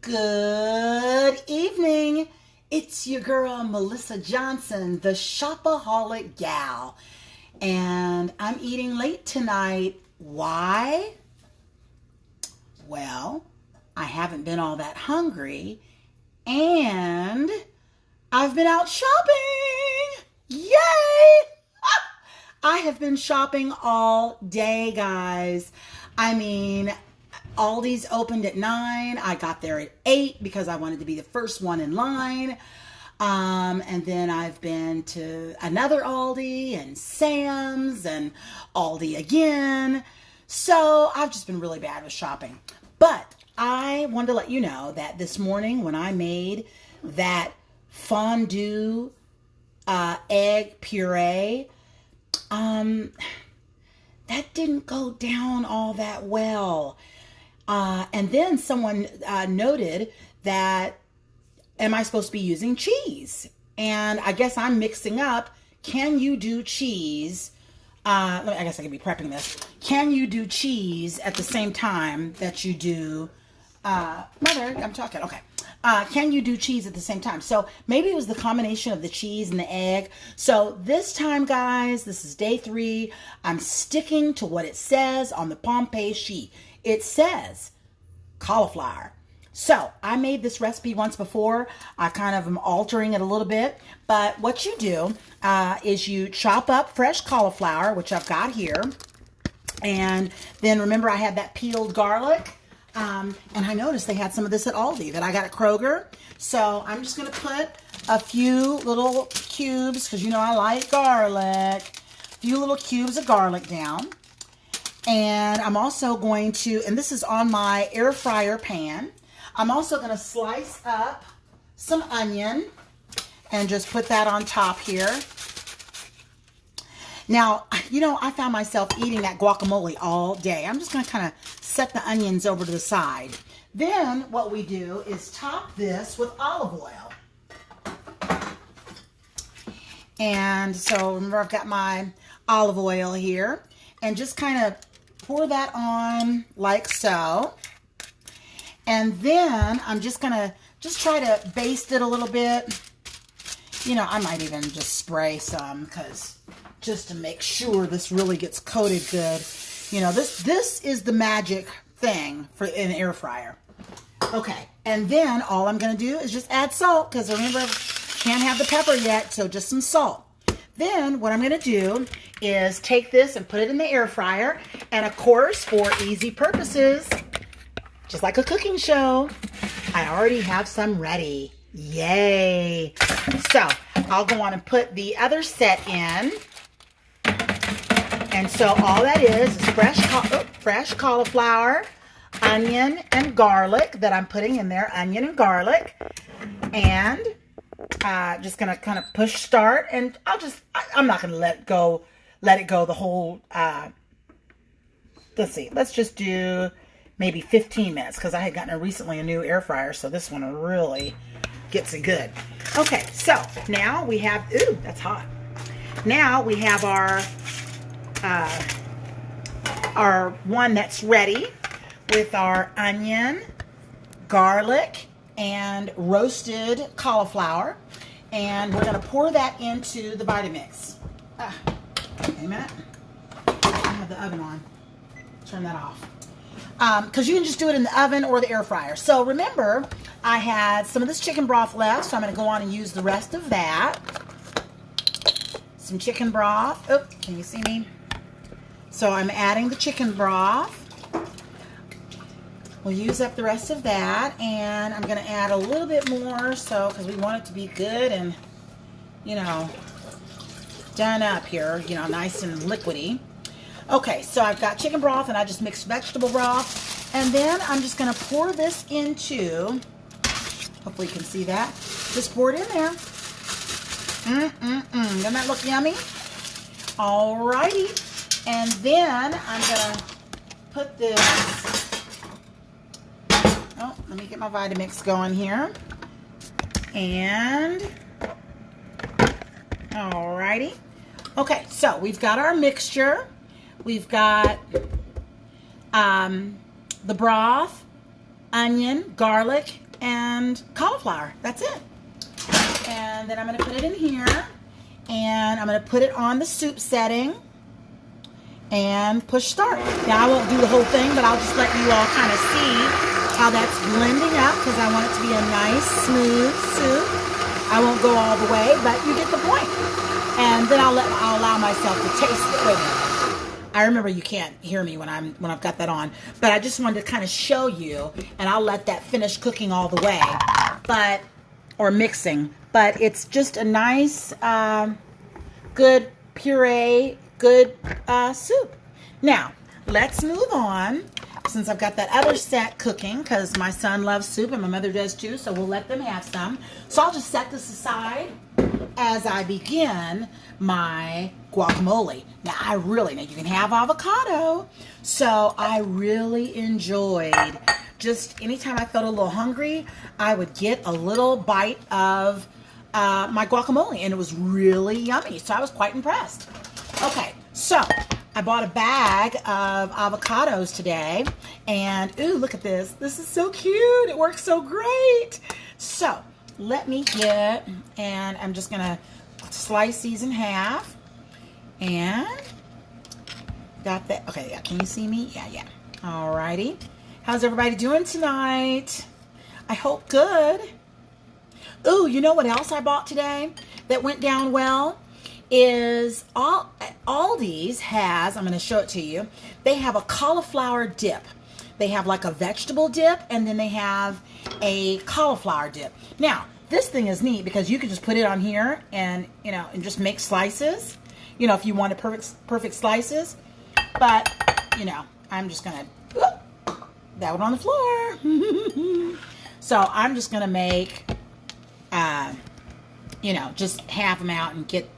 Good evening. It's your girl, Melissa Johnson, the shopaholic gal. And I'm eating late tonight. Why? Well, I haven't been all that hungry. And I've been out shopping. Yay! I have been shopping all day, guys. I mean, Aldi's opened at 9. I got there at 8 because I wanted to be the first one in line. And then I've been to another Aldi and Sam's and Aldi again. So I've just been really bad with shopping. But I wanted to let you know that this morning when I made that fondue egg puree, that didn't go down all that well. And then someone noted that, am I supposed to be using cheese? And I guess I'm mixing up, can you do cheese? I guess I could be prepping this. Can you do cheese at the same time that you do, Mother, I'm talking, okay. Can you do cheese at the same time? So maybe it was the combination of the cheese and the egg. So this time, guys, this is day 3. I'm sticking to what it says on the Pompeii sheet. It says cauliflower. So I made this recipe once before. I kind of am altering it a little bit. But what you do is you chop up fresh cauliflower, which I've got here. And then remember I had that peeled garlic. And I noticed they had some of this at Aldi that I got at Kroger. So I'm just going to put a few little cubes, because you know I like garlic. A few little cubes of garlic down. And I'm also going to, and this is on my air fryer pan, I'm also going to slice up some onion and just put that on top here. Now, you know, I found myself eating that guacamole all day. I'm just going to kind of set the onions over to the side. Then what we do is top this with olive oil. And so remember, I've got my olive oil here, and just kind of pour that on like so. And then I'm just going to try to baste it a little bit. You know, I might even just spray some, because just to make sure this really gets coated good. You know, this is the magic thing for an air fryer. Okay, and then all I'm going to do is just add salt, because remember, can't have the pepper yet, so just some salt. Then what I'm going to do is take this and put it in the air fryer. And of course, for easy purposes, just like a cooking show, I already have some ready. Yay! So I'll go on and put the other set in. And so all that is fresh cauliflower, onion, and garlic that I'm putting in there. Onion and garlic. And just going to kind of push start. And I'm not going to let it go the whole, let's see. Let's just do maybe 15 minutes, because I had gotten recently a new air fryer. So this one really gets it good. Okay, so now we have, ooh, that's hot. Now we have our one that's ready with our onion, garlic, and roasted cauliflower. And we're going to pour that into the Vitamix. Wait a minute. I have the oven on. Turn that off. Because you can just do it in the oven or the air fryer. So remember, I had some of this chicken broth left, so I'm going to go on and use the rest of that. Some chicken broth. Oh, can you see me? So I'm adding the chicken broth. We'll use up the rest of that, and I'm going to add a little bit more, so because we want it to be good and, you know, done up here, you know, nice and liquidy. Okay, so I've got chicken broth, and I just mixed vegetable broth, and then I'm just going to pour this into, hopefully you can see that, just pour it in there. Doesn't that look yummy? Alrighty, and then I'm going to put this, oh, let me get my Vitamix going here, and, alrighty. Okay, so we've got our mixture. We've got the broth, onion, garlic, and cauliflower. That's it. And then I'm going to put it in here, and I'm going to put it on the soup setting and push start. Now I won't do the whole thing, but I'll just let you all kind of see how that's blending up, because I want it to be a nice smooth soup. I won't go all the way, but you get the point. And then I'll allow myself to taste it. Wait a minute. I remember you can't hear me when I've got that on, but I just wanted to kind of show you, and I'll let that finish cooking all the way, or mixing. But it's just a nice, good puree, good soup. Now let's move on, since I've got that other set cooking, because my son loves soup and my mother does too. So we'll let them have some. So I'll just set this aside as I begin my guacamole. Now you can have avocado. So I really enjoyed, just anytime I felt a little hungry, I would get a little bite of my guacamole, and it was really yummy. So I was quite impressed. Okay, so I bought a bag of avocados today, and ooh, look at this. This is so cute. It works so great. So let me get, and I'm just gonna slice these in half, and got that. Okay, yeah, can you see me? Yeah. Alrighty. How's everybody doing tonight? I hope good. Ooh, you know what else I bought today that went down well? Is Aldi's has, I'm going to show it to you, they have a cauliflower dip. They have like a vegetable dip, and then they have a cauliflower dip. Now, this thing is neat because you can just put it on here and, and just make slices, if you wanted perfect slices. But, I'm just going to, that one on the floor. So I'm just going to make, just half them out and get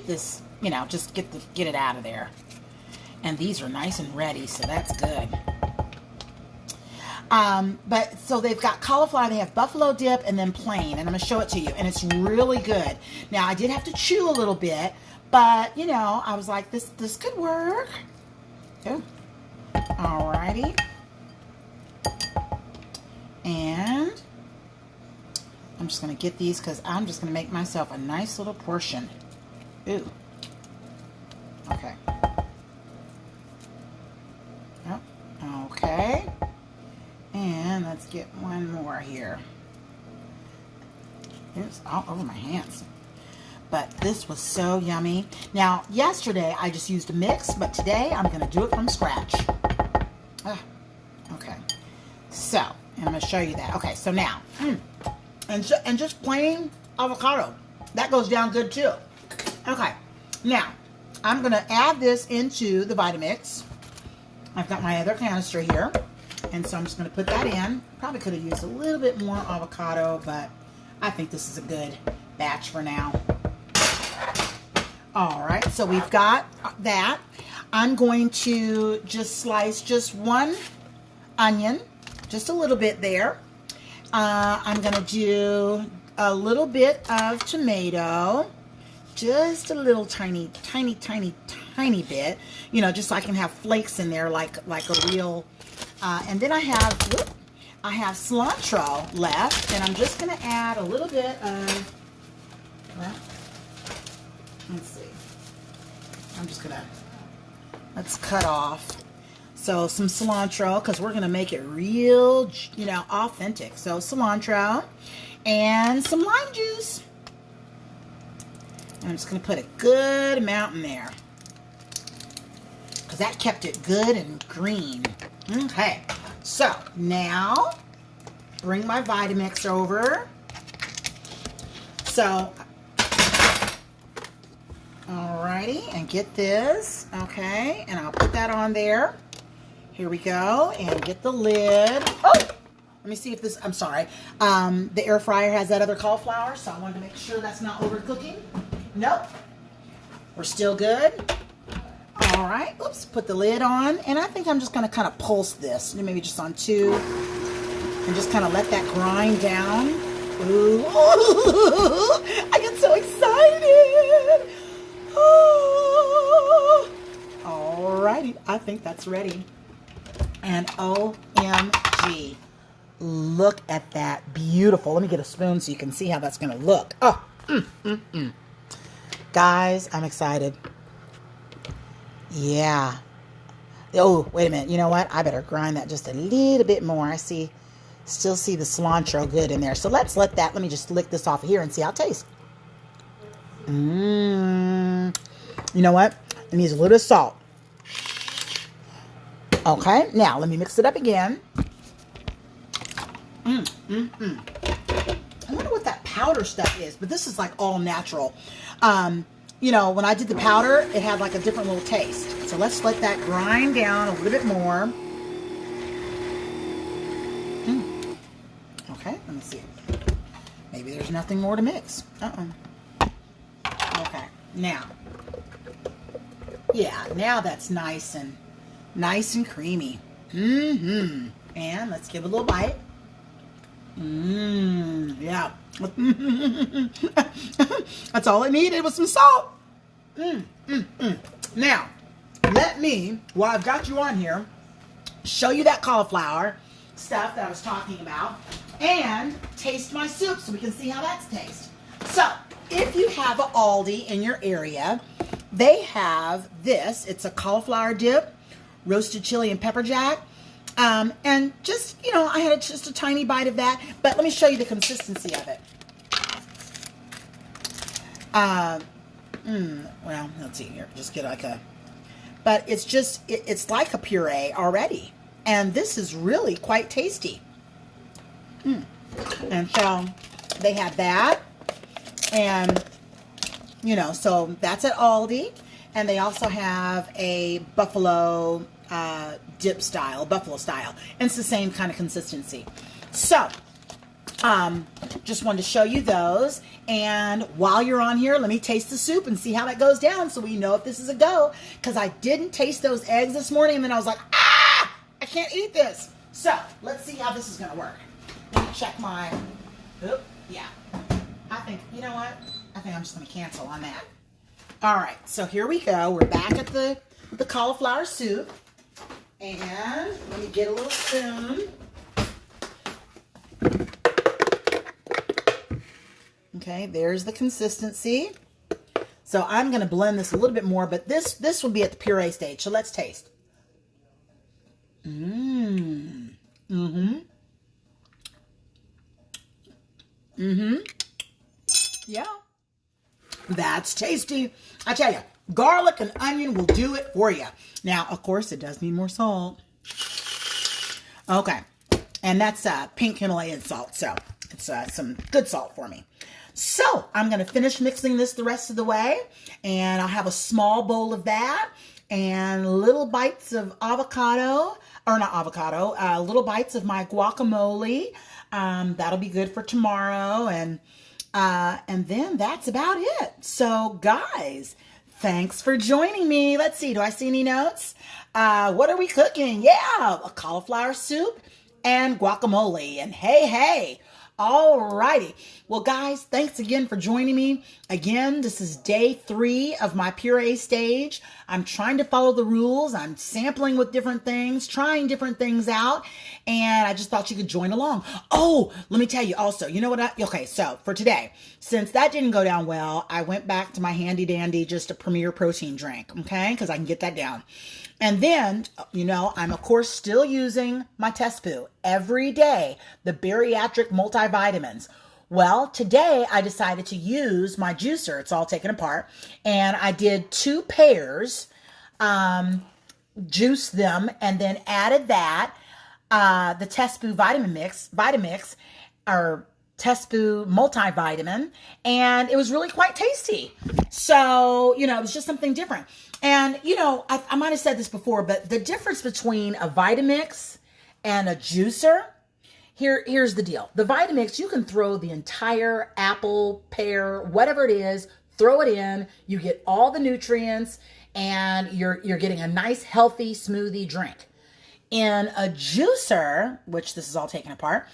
this, just get it out of there. And these are nice and ready, so that's good. But so they've got cauliflower, they have buffalo dip, and then plain, and I'm going to show it to you, and it's really good. Now, I did have to chew a little bit, but, I was like, this could work. Ooh. Alrighty. And I'm just going to get these, because I'm just going to make myself a nice little portion. Ooh. Okay. Yep. Okay. And let's get one more here. It's all over my hands. But this was so yummy. Now, yesterday I just used a mix, but today I'm going to do it from scratch. Okay. So, I'm going to show you that. Okay, so now, and just plain avocado. That goes down good too. Okay, now I'm going to add this into the Vitamix. I've got my other canister here, and so I'm just going to put that in. Probably could have used a little bit more avocado, but I think this is a good batch for now. All right, so we've got that. I'm going to just slice just one onion, just a little bit there. I'm going to do a little bit of tomato, just a little tiny bit, just so I can have flakes in there like a real, and then I have cilantro left, and I'm just going to add a little bit of, well, let's see, let's cut off. So some cilantro, because we're going to make it real, authentic. So cilantro and some lime juice. And I'm just going to put a good amount in there, because that kept it good and green. Okay, so now bring my Vitamix over. So, alrighty, and get this, okay, and I'll put that on there. Here we go, and get the lid. Oh, let me see if this, I'm sorry, the air fryer has that other cauliflower, so I wanted to make sure that's not overcooking. Nope, we're still good. All right, oops, put the lid on, and I think I'm just going to kind of pulse this, maybe just on 2, and just kind of let that grind down. Ooh, I get so excited. Oh. All righty, I think that's ready. And OMG, Look at that. Beautiful. Let me get a spoon so you can see how that's going to look. Oh, guys, I'm excited. Yeah. Oh, wait a minute. You know what? I better grind that just a little bit more. I still see the cilantro good in there. So let me just lick this off of here and see how it tastes. You know what? It needs a little bit of salt. Okay, now let me mix it up again. I wonder what that powder stuff is, but this is like all natural. You know, when I did the powder, it had like a different little taste. So let's let that grind down a little bit more. Okay, let me see. Maybe there's nothing more to mix. Okay, now. Yeah, now that's nice and creamy. And let's give it a little bite. Yeah. That's all it needed was some salt. Now, let me, while I've got you on here, show you that cauliflower stuff that I was talking about and taste my soup so we can see how that's tastes. So, if you have an Aldi in your area, they have this. It's a cauliflower dip, roasted chili and pepper jack. And just, you know, I had just a tiny bite of that, but let me show you the consistency of it. Well, let's see here. Just get like but it's just, it's like a puree already. And this is really quite tasty. And so they have that. And, you know, so that's at Aldi. And they also have a buffalo dip style, buffalo style. And it's the same kind of consistency. So, just wanted to show you those. And while you're on here, let me taste the soup and see how that goes down so we know if this is a go. Because I didn't taste those eggs this morning and then I was like, I can't eat this. So, let's see how this is going to work. Let me check my, yeah. I think, you know what? I think I'm just going to cancel on that. All right, so here we go. We're back at the cauliflower soup. And let me get a little spoon. Okay, there's the consistency. So I'm going to blend this a little bit more, but this will be at the puree stage. So let's taste. Yeah. That's tasty. I tell you, garlic and onion will do it for you. Now, of course, it does need more salt. Okay. And that's pink Himalayan salt. So it's some good salt for me. So I'm going to finish mixing this the rest of the way. And I'll have a small bowl of that. And little bites of avocado. Or not avocado. Little bites of my guacamole. That'll be good for tomorrow. And then that's about it. So guys, thanks for joining me. Let's see. Do I see any notes? What are we cooking? Yeah, a cauliflower soup and guacamole. And hey. Alrighty. Well, guys, thanks again for joining me. Again, this is day 3 of my puree stage. I'm trying to follow the rules. I'm sampling with different things, trying different things out, and I just thought you could join along. Oh, let me tell you also, you know what? Okay, so for today, since that didn't go down well, I went back to my handy dandy, just a Premier protein drink, okay? Because I can get that down. And then, you know, I'm of course still using my test poo every day, the Bariatric multivitamins. Well, today I decided to use my juicer. It's all taken apart. And I did 2 pairs, juiced them, and then added that, the test poo Vitamix, or test poo multivitamin. And it was really quite tasty. So, you know, it was just something different. And, you know, I might have said this before, but the difference between a Vitamix and a juicer, here's the deal. The Vitamix, you can throw the entire apple, pear, whatever it is, throw it in, you get all the nutrients, and you're getting a nice, healthy smoothie drink. In a juicer, which this is all taken apart,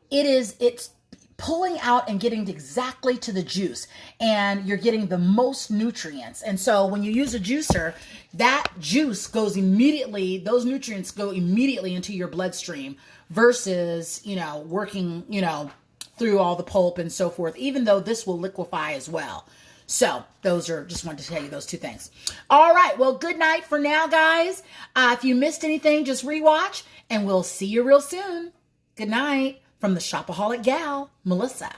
it's pulling out and getting exactly to the juice, and you're getting the most nutrients. And so when you use a juicer, that juice goes immediately, those nutrients go immediately into your bloodstream, versus, working, through all the pulp and so forth, even though this will liquefy as well. So just wanted to tell you those two things. All right. Well, good night for now, guys. If you missed anything, just rewatch and we'll see you real soon. Good night from the Shopaholic gal, Melissa.